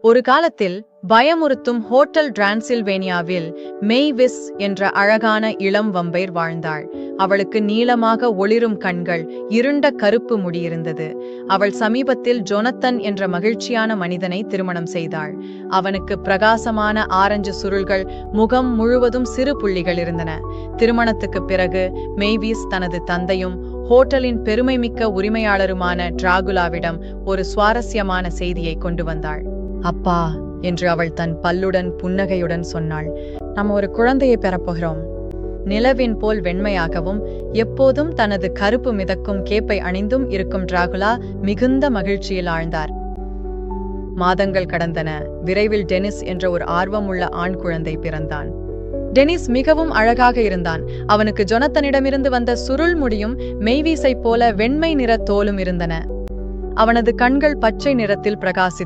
ஒரு காலத்தில் பயமுறுத்தும் ஹோட்டல் டிரான்சில்வேனியாவில் மேய்விஸ் என்ற அழகான இளம் வம்பைர் வாழ்ந்தாள். அவளுக்கு நீளமாக ஒளிரும் கண்கள், இருண்ட கருப்பு முடியிருந்தது. அவள் சமீபத்தில் ஜொனத்தன் என்ற மகிழ்ச்சியான மனிதனை திருமணம் செய்தாள். அவனுக்கு பிரகாசமான ஆரஞ்சு சுருள்கள், முகம் முழுவதும் சிறு புள்ளிகள் இருந்தன. திருமணத்துக்கு பிறகு மேய்விஸ் தனது தந்தையும் ஹோட்டலின் பெருமைமிக்க உரிமையாளருமான டிராகுலாவிடம் ஒரு சுவாரஸ்யமான செய்தியை கொண்டு வந்தாள். அப்பா என்று அவள் தன் பல்லுடன் புன்னகையுடன் சொன்னாள், நாம் ஒரு குழந்தையை பெறப்போகிறோம். நிலவின் போல் வெண்மையாகவும் எப்போதும் தனது கருப்பு மிதக்கும் கேப்பை அணிந்தும் இருக்கும் டிராகுலா மிகுந்த மகிழ்ச்சியில் ஆழ்ந்தார். மாதங்கள் கடந்தன. விரைவில் டெனிஸ் என்ற ஒரு ஆர்வமுள்ள ஆண் குழந்தை பிறந்தான். டெனிஸ் மிகவும் அழகாக இருந்தான். அவனுக்கு ஜொனத்தனிடமிருந்து வந்த சுருள் முடியும் மெய்வீசைப் போல வெண்மை நிற தோலும் இருந்தன. அவனது கண்கள் பச்சை நிறத்தில் பிரகாசித்தன.